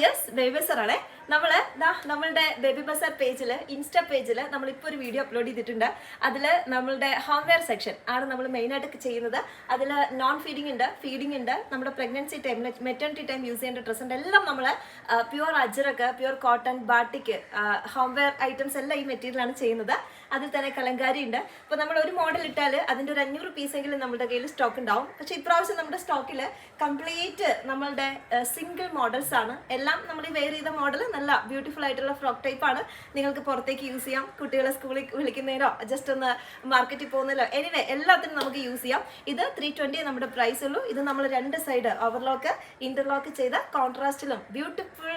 Yes baby ബസാറാണ് നമ്മളുടെ baby Bazar പേജിൽ insta പേജിൽ നമ്മളിപ്പോൾ ഒരു വീഡിയോ അപ്ലോഡ് ചെയ്തിട്ടുണ്ട്. അതിൽ നമ്മളുടെ ഹോംവെയർ സെക്ഷൻ ആണ് നമ്മൾ മെയിനായിട്ട് ചെയ്യുന്നത്. അതിൽ നോൺ ഫീഡിംഗ് ഉണ്ട്, ഫീഡിംഗ് ഉണ്ട്, നമ്മുടെ പ്രഗ്നൻസി ടൈമിൽ മെറ്റേണിറ്റി ടൈം യൂസ് ചെയ്യേണ്ട ഡ്രസ്സ് ഉണ്ട്. എല്ലാം നമ്മൾ pure ajrakh, pure cotton, batik homewear items എല്ലാം ഈ മെറ്റീരിയലാണ് ചെയ്യുന്നത്. അതിൽ തന്നെ കലങ്കാരി ഉണ്ട്. ഇപ്പോൾ നമ്മൾ ഒരു മോഡൽ ഇട്ടാൽ അതിൻ്റെ ഒരു 500 പീസെങ്കിലും നമ്മുടെ കയ്യിൽ സ്റ്റോക്ക് ഉണ്ടാവും. പക്ഷേ ഇപ്രാവശ്യം നമ്മുടെ സ്റ്റോക്കിൽ കംപ്ലീറ്റ് നമ്മളുടെ സിംഗിൾ മോഡൽസ് ആണ്. എല്ലാം നമ്മൾ ഈ വെയർ ചെയ്ത മോഡൽ നല്ല ബ്യൂട്ടിഫുൾ ആയിട്ടുള്ള ഫ്രോക്ക് ടൈപ്പാണ്. നിങ്ങൾക്ക് പുറത്തേക്ക് യൂസ് ചെയ്യാം, കുട്ടികളെ സ്കൂളിൽ വിളിക്കുന്നതിനോ ജസ്റ്റ് ഒന്ന് മാർക്കറ്റിൽ പോകുന്നതിലോ എനിവേ എല്ലാത്തിനും നമുക്ക് യൂസ് ചെയ്യാം. ഇത് 320 നമ്മുടെ പ്രൈസ് ഉള്ളൂ. ഇത് നമ്മൾ 2 സൈഡ് ഓവർലോക്ക് ഇന്റർലോക്ക് ചെയ്ത കോൺട്രാസ്റ്റിലും ബ്യൂട്ടിഫുൾ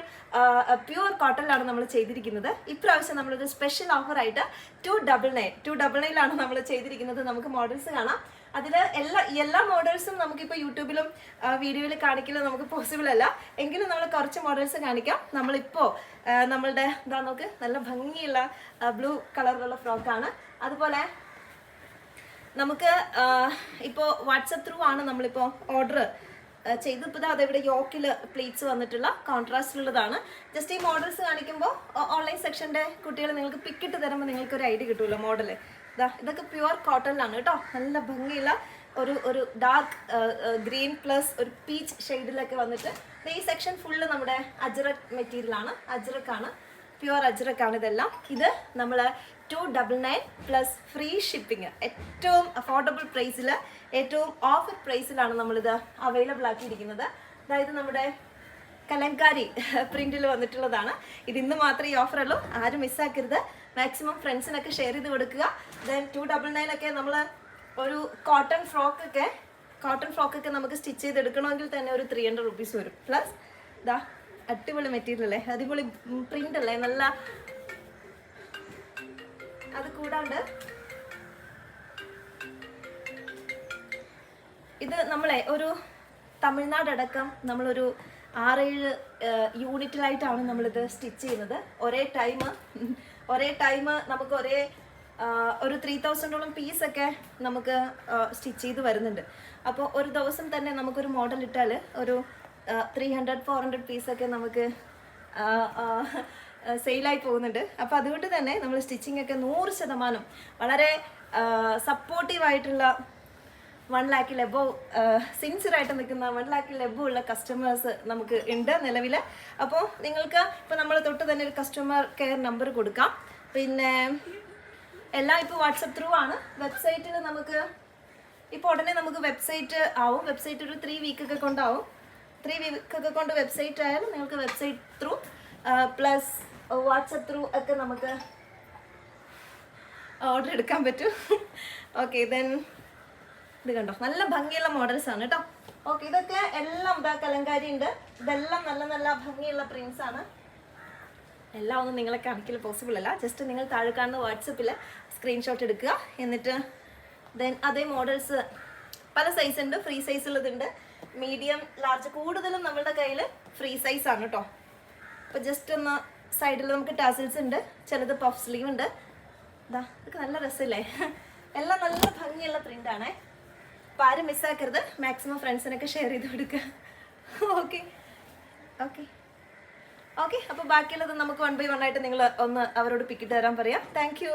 പ്യുവർ കോട്ടണിലാണ് നമ്മൾ ചെയ്തിരിക്കുന്നത്. ഇപ്രാവശ്യം നമ്മളൊരു സ്പെഷ്യൽ ഓഫറായിട്ട് 299 നമ്മൾ ചെയ്തിരിക്കുന്നത്. നമുക്ക് മോഡൽസ് കാണാം. അതിൽ എല്ലാ മോഡൽസും നമുക്കിപ്പോൾ യൂട്യൂബിലും വീഡിയോയിൽ കാണിക്കലും നമുക്ക് പോസിബിൾ അല്ല. എങ്കിലും നമ്മൾ കുറച്ച് മോഡൽസ് കാണിക്കാം. നമ്മളിപ്പോൾ നമ്മളുടെ എന്താ നോക്ക്, നല്ല ഭംഗിയുള്ള ബ്ലൂ കളറിലുള്ള ഫ്രോക്കാണ്. അതുപോലെ നമുക്ക് ഇപ്പോൾ വാട്സപ്പ് ത്രൂ ആണ് നമ്മളിപ്പോൾ ഓർഡർ ചെയ്തിപ്പോൾ അതെവിടെ യോക്കിൽ പ്ലീറ്റ്സ് വന്നിട്ടുള്ള കോൺട്രാസ്റ്റിലുള്ളതാണ്. ജസ്റ്റ് ഈ മോഡൽസ് കാണിക്കുമ്പോൾ ഓൺലൈൻ സെക്ഷൻ്റെ കുട്ടികൾ നിങ്ങൾക്ക് പിക്കിട്ട് തരുമ്പോൾ നിങ്ങൾക്കൊരു ഐഡിയ കിട്ടുമല്ലോ മോഡൽ. ഇതൊക്കെ പ്യുവർ കോട്ടണിലാണ് കേട്ടോ. നല്ല ഭംഗിയുള്ള ഒരു ഡാർക്ക് ഗ്രീൻ പ്ലസ് ഒരു പീച്ച് ഷെയ്ഡിലൊക്കെ വന്നിട്ട് ഈ സെക്ഷൻ ഫുള്ള് നമ്മുടെ അജ്രക് മെറ്റീരിയലാണ്. അജ്രക്കാണ്, പ്യുവർ അജ്രക്കാണ് ഇതെല്ലാം. ഇത് നമ്മൾ 299 പ്ലസ് ഫ്രീ ഷിപ്പിംഗ്, ഏറ്റവും അഫോർഡബിൾ പ്രൈസിൽ, ഏറ്റവും ഓഫർ പ്രൈസിലാണ് നമ്മളിത് അവൈലബിൾ ആക്കിയിരിക്കുന്നത്. അതായത് നമ്മുടെ കലങ്കാരി പ്രിന്റിൽ വന്നിട്ടുള്ളതാണ്. ഇത് ഇന്ന് മാത്രമേ ഈ ഓഫർ ഉള്ളൂ, ആരും മിസ്സാക്കരുത്. മാക്സിമം ഫ്രണ്ട്സിനൊക്കെ ഷെയർ ചെയ്ത് കൊടുക്കുക. ദെൻ 299 ഒക്കെ നമ്മൾ ഒരു കോട്ടൺ ഫ്രോക്കൊക്കെ നമുക്ക് സ്റ്റിച്ച് ചെയ്തെടുക്കണമെങ്കിൽ തന്നെ ഒരു 300 റുപ്പീസ് വരും. പ്ലസ് ഇതാ അടിപൊളി മെറ്റീരിയൽ അല്ലേ, അടിപൊളി പ്രിന്റ് അല്ലേ, നല്ല. അത് കൂടാണ്ട് ഇത് നമ്മളെ ഒരു തമിഴ്നാടടക്കം നമ്മളൊരു 6-7 യൂണിറ്റിലായിട്ടാണ് നമ്മളിത് സ്റ്റിച്ച് ചെയ്യുന്നത്. ഒരേ ടൈം നമുക്ക് ഒരു 3000ഓളം പീസൊക്കെ നമുക്ക് സ്റ്റിച്ച് ചെയ്ത് വരുന്നുണ്ട്. അപ്പോൾ ഒരു ദിവസം തന്നെ നമുക്കൊരു മോഡൽ ഇട്ടാൽ ഒരു 300-400 പീസൊക്കെ നമുക്ക് സെയിലായി പോകുന്നുണ്ട്. അപ്പോൾ അതുകൊണ്ട് തന്നെ നമ്മൾ സ്റ്റിച്ചിങ് ഒക്കെ 100% വളരെ സപ്പോർട്ടീവായിട്ടുള്ള 1 ലാഖിൽ എബോവ് സിൻസിയറായിട്ട് നിൽക്കുന്ന 1 ലാഖിൽ എബോവ് ഉള്ള കസ്റ്റമേഴ്സ് നമുക്ക് ഉണ്ട് നിലവിൽ. അപ്പോൾ നിങ്ങൾക്ക് ഇപ്പോൾ നമ്മൾ തൊട്ട് തന്നെ ഒരു കസ്റ്റമർ കെയർ നമ്പർ കൊടുക്കാം. പിന്നെ എല്ലാം ഇപ്പോൾ വാട്സപ്പ് ത്രൂ ആണ്. വെബ്സൈറ്റിൽ നമുക്ക് ഇപ്പോൾ ഉടനെ നമുക്ക് വെബ്സൈറ്റ് ആവും. വെബ്സൈറ്റ് ഒരു 3 വീക്കൊക്കെ കൊണ്ടാവും. 3 വീക്കൊക്കെ കൊണ്ട് വെബ്സൈറ്റ് ആയാലും നിങ്ങൾക്ക് website through plus WhatsApp through ഒക്കെ നമുക്ക് ഓർഡർ എടുക്കാൻ പറ്റും. ഓക്കെ, ദെൻ ഇത് കണ്ടോ, നല്ല ഭംഗിയുള്ള മോഡൽസ് ആണ് കേട്ടോ. ഓക്കെ, ഇതൊക്കെ എല്ലാം ഇതാ കലങ്കാരി ഉണ്ട്. ഇതെല്ലാം നല്ല നല്ല ഭംഗിയുള്ള പ്രിന്റ്സ് ആണ്. എല്ലാം ഒന്നും നിങ്ങളെ കാണിക്കൽ പോസിബിൾ അല്ല. ജസ്റ്റ് നിങ്ങൾ താഴെ കാണുന്ന വാട്സപ്പിൽ സ്ക്രീൻഷോട്ട് എടുക്കുക. എന്നിട്ട് ദെൻ അതേ മോഡൽസ് പല സൈസ് ഉണ്ട്, ഫ്രീ സൈസ് ഉള്ളതുണ്ട്, മീഡിയം, ലാർജ്. കൂടുതലും നമ്മളുടെ കയ്യിൽ ഫ്രീ സൈസ് ആണ് കേട്ടോ. അപ്പോൾ ജസ്റ്റ് ഒന്ന് സൈഡിൽ നമുക്ക് ടാസിൽസ് ഉണ്ട്, ചിലത് പഫ് സ്ലീവ് ഉണ്ട്. ഇതാ ഇതൊക്കെ നല്ല രസമില്ലേ, എല്ലാം നല്ല ഭംഗിയുള്ള പ്രിൻ്റാണേ. അപ്പോൾ ആരും മിസ്സാക്കരുത്. മാക്സിമം ഫ്രണ്ട്സിനൊക്കെ ഷെയർ ചെയ്ത് കൊടുക്കുക. ഓക്കെ ഓക്കെ ഓക്കെ അപ്പോൾ ബാക്കിയുള്ളത് നമുക്ക് 1 by 1 ആയിട്ട് നിങ്ങൾ ഒന്ന് അവരോട് പിക്കിട്ട് തരാൻ പറയാം. Thank you.